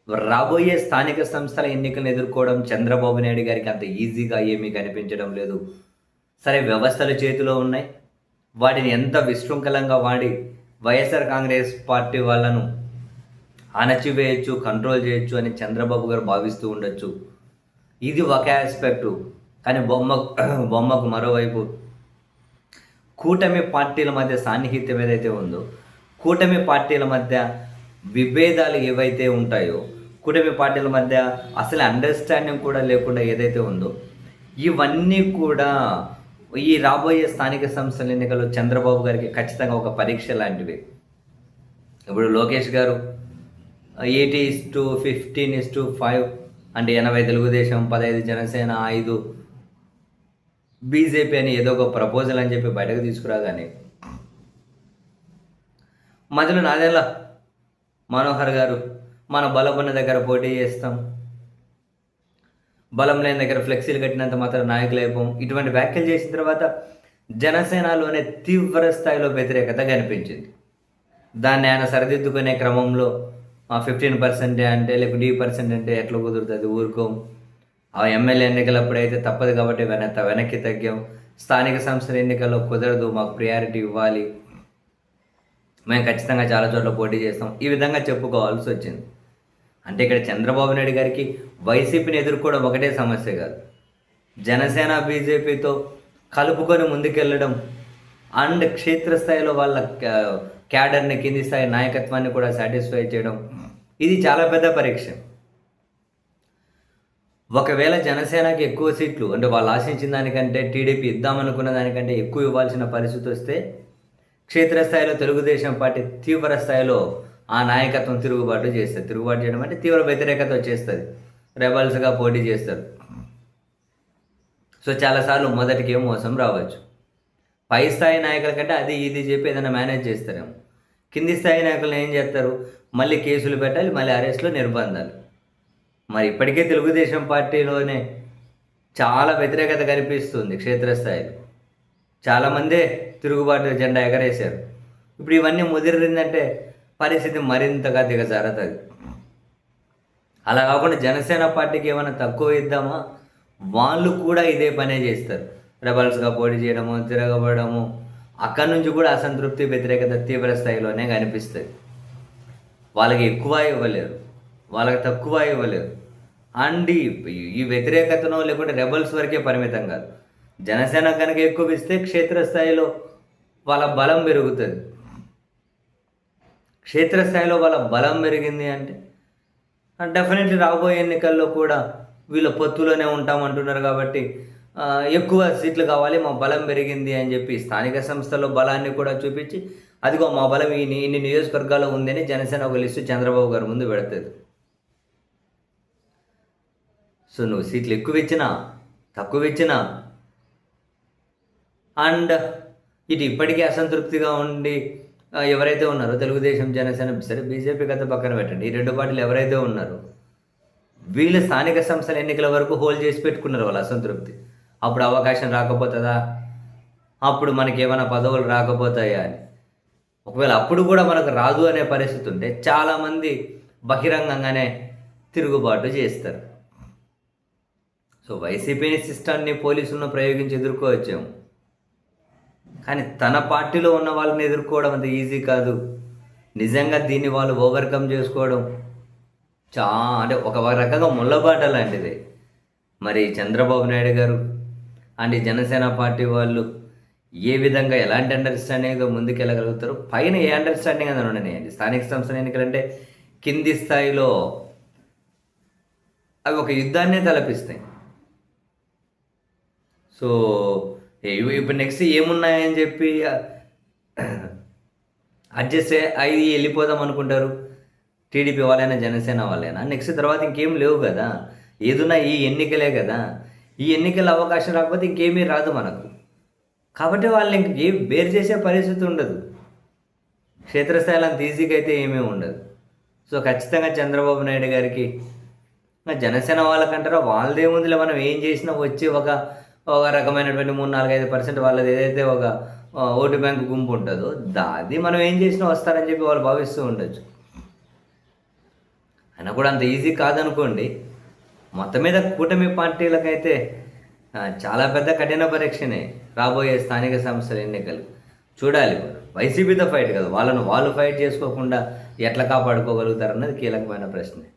రాబోయే స్థానిక సంస్థల ఎన్నికలను ఎదుర్కోవడం చంద్రబాబు నాయుడు గారికి అంత ఈజీగా ఏమీ కనిపించడం లేదు. సరే, వ్యవస్థలు చేతిలో ఉన్నాయి. వాటిని ఎంత విశృంఖలంగా వాడి వైఎస్ఆర్ కాంగ్రెస్ పార్టీ వాళ్ళను అణచివేయొచ్చు, కంట్రోల్ చేయొచ్చు అని చంద్రబాబు గారు భావిస్తూ ఉండొచ్చు. ఇది ఒక యాస్పెక్టు. కానీ బొమ్మకు మరోవైపు కూటమి పార్టీల మధ్య సాన్నిహిత్యం ఏదైతే ఉందో, కూటమి పార్టీల మధ్య విభేదాలు ఏవైతే ఉంటాయో, కూటమి పార్టీల మధ్య అసలు అండర్స్టాండింగ్ కూడా లేకుండా ఏదైతే ఉందో, ఇవన్నీ కూడా ఈ రాబోయే స్థానిక సంస్థల ఎన్నికల్లో చంద్రబాబు గారికి ఖచ్చితంగా ఒక పరీక్ష లాంటివి. ఇప్పుడు లోకేష్ గారు 80:15:5 అంటే 80 తెలుగుదేశం, 15 జనసేన, 5 బీజేపీ అని ఏదో ఒక ప్రపోజల్ అని చెప్పి బయటకు తీసుకురాగానే మధ్యలో నాదెలా మనోహర్ గారు మన బలం ఉన్న దగ్గర పోటీ చేస్తాం, బలం లేని దగ్గర ఫ్లెక్సీలు కట్టినంత మాత్రం నాయకులైపోం, ఇటువంటి వ్యాఖ్యలు చేసిన తర్వాత జనసేనలోనే తీవ్ర స్థాయిలో వ్యతిరేకత కనిపించింది. దాన్ని ఆయన సరిదిద్దుకునే క్రమంలో 15% అంటే లేకుంటే 10% అంటే ఎట్లా కుదురుతుంది, ఊరుకోం. ఆ ఎమ్మెల్యే ఎన్నికలప్పుడైతే తప్పదు కాబట్టి వెనక్కి తగ్గాం. స్థానిక సంస్థల ఎన్నికల్లో కుదరదు, మాకు ప్రియారిటీ ఇవ్వాలి, మేము ఖచ్చితంగా చాలా చోట్ల పోటీ చేస్తాం, ఈ విధంగా చెప్పుకోవాల్సి వచ్చింది. అంటే ఇక్కడ చంద్రబాబు నాయుడు గారికి వైసీపీని ఎదుర్కోవడం ఒకటే సమస్య కాదు, జనసేన బీజేపీతో కలుపుకొని ముందుకెళ్ళడం అండ్ క్షేత్రస్థాయిలో వాళ్ళ క్యాడర్ని, కింది స్థాయి నాయకత్వాన్ని కూడా సాటిస్ఫై చేయడం, ఇది చాలా పెద్ద పరీక్ష. ఒకవేళ జనసేనకి ఎక్కువ సీట్లు అంటే వాళ్ళు ఆశించిన దానికంటే, టీడీపీ ఇద్దామనుకున్న దానికంటే ఎక్కువ ఇవ్వాల్సిన పరిస్థితి వస్తే, క్షేత్రస్థాయిలో తెలుగుదేశం పార్టీ తీవ్ర స్థాయిలో ఆ నాయకత్వం తిరుగుబాటు చేస్తుంది. తిరుగుబాటు చేయడం అంటే తీవ్ర వ్యతిరేకత వచ్చేస్తుంది, రెబల్స్గా పోటీ చేస్తారు. సో చాలాసార్లు మొదటికి ఏం మోసం రావచ్చు. పై స్థాయి నాయకుల కంటే అది ఇది చెప్పి ఏదైనా మేనేజ్ చేస్తారేమో, కింది స్థాయి నాయకులను ఏం చేస్తారు, మళ్ళీ కేసులు పెట్టాలి, మళ్ళీ అరెస్టులు, నిర్బంధాలు. మరి ఇప్పటికే తెలుగుదేశం పార్టీలోనే చాలా వ్యతిరేకత కనిపిస్తుంది. క్షేత్రస్థాయిలో చాలామందే తిరుగుబాటు జెండా ఎగరేశారు. ఇప్పుడు ఇవన్నీ ముదిరిందంటే పరిస్థితి మరింతగా దిగజారుతుంది. అలా కాకుండా జనసేన పార్టీకి ఏమైనా తక్కువ ఇద్దామా, వాళ్ళు కూడా ఇదే పనే చేస్తారు. రెబల్స్గా పోటీ చేయడము, తిరగబడము, అక్కడి నుంచి కూడా అసంతృప్తి, వ్యతిరేకత తీవ్ర స్థాయిలోనే కనిపిస్తుంది. వాళ్ళకి ఎక్కువ ఇవ్వలేరు, వాళ్ళకి తక్కువ ఇవ్వలేరు. అండ్ ఈ వ్యతిరేకతను లేకుంటే రెబల్స్ వరకే పరిమితం కాదు, జనసేన కనుక ఎక్కువ ఇస్తే క్షేత్రస్థాయిలో వాళ్ళ బలం పెరుగుతుంది. క్షేత్రస్థాయిలో వాళ్ళ బలం పెరిగింది అంటే డెఫినెట్లీ రాబోయే ఎన్నికల్లో కూడా వీళ్ళ పొత్తులోనే ఉంటామంటున్నారు కాబట్టి ఎక్కువ సీట్లు కావాలి, మా బలం పెరిగింది అని చెప్పి స్థానిక సంస్థల్లో బలాన్ని కూడా చూపించి, అదిగో మా బలం ఇన్ని నియోజకవర్గాల్లో ఉందని జనసేన ఒక లిస్టు చంద్రబాబు గారి ముందు పెడుతుంది. సో నువ్వు సీట్లు ఎక్కువ ఇచ్చినా తక్కువ ఇచ్చినా అండ్ ఇటు ఇప్పటికీ అసంతృప్తిగా ఉండి ఎవరైతే ఉన్నారో తెలుగుదేశం, జనసేన, సరే బీజేపీ గత పక్కన పెట్టండి, ఈ రెండు పార్టీలు ఎవరైతే ఉన్నారో వీళ్ళు స్థానిక సంస్థల ఎన్నికల వరకు హోల్డ్ చేసి పెట్టుకున్నారు వాళ్ళ అసంతృప్తి. అప్పుడు అవకాశం రాకపోతుందా, అప్పుడు మనకి ఏమైనా పదవులు రాకపోతాయా అని. ఒకవేళ అప్పుడు కూడా మనకు రాదు అనే పరిస్థితి ఉంటే చాలామంది బహిరంగంగానే తిరుగుబాటు చేస్తారు. సో వైసీపీని సిస్టాన్ని పోలీసులను ప్రయోగించి ఎదుర్కోవచ్చాము, కానీ తన పార్టీలో ఉన్న వాళ్ళని ఎదుర్కోవడం అంత ఈజీ కాదు. నిజంగా దీన్ని వాళ్ళు ఓవర్కమ్ చేసుకోవడం అంటే ఒక రకంగా ముళ్ళబాట లాంటిది. మరి చంద్రబాబు నాయుడు గారు అండ్ జనసేన పార్టీ వాళ్ళు ఏ విధంగా ఎలాంటి అండర్స్టాండింగ్తో ముందుకు వెళ్ళగలుగుతారు, పైన ఏ అండర్స్టాండింగ్ అని ఉన్నాయండి. స్థానిక సంస్థల ఎన్నికలంటే కింది స్థాయిలో అవి ఒక యుద్ధాన్నే తలపిస్తాయి. సో ఇప్పుడు నెక్స్ట్ ఏమున్నాయని చెప్పి అడ్జస్ట్ అయ్యి వెళ్ళిపోదాం అనుకుంటారు. టీడీపీ వాళ్ళైనా జనసేన వాళ్ళైనా నెక్స్ట్ తర్వాత ఇంకేం లేవు కదా, ఏదున్నా ఈ ఎన్నికలే కదా. ఈ ఎన్నికల అవకాశం రాకపోతే ఇంకేమీ రాదు మనకు. కాబట్టి వాళ్ళని ఏం బేర్ చేసే పరిస్థితి ఉండదు. క్షేత్రస్థాయిలో అంత ఈజీగా అయితే ఏమీ ఉండదు. సో ఖచ్చితంగా చంద్రబాబు నాయుడు గారికి జనసేన వాళ్ళకంటారా వాళ్ళదేముందిలే, మనం ఏం చేసినా వచ్చి ఒక రకమైనటువంటి 3-4-5% వాళ్ళది ఏదైతే ఒక ఓటు బ్యాంకు గుంపు ఉంటుందో అది మనం ఏం చేసినా వస్తారని చెప్పి వాళ్ళు భావిస్తూ ఉండొచ్చు. అయినా కూడా అంత ఈజీ కాదనుకోండి. మొత్తం మీద కూటమి పార్టీలకైతే చాలా పెద్ద కఠిన పరీక్షనే రాబోయే స్థానిక సంస్థల ఎన్నికలు. చూడాలి మరి. వైసీపీతో ఫైట్ కదా, వాళ్ళను వాళ్ళు ఫైట్ చేసుకోకుండా ఎట్లా కాపాడుకోగలుగుతారన్నది కీలకమైన ప్రశ్నే.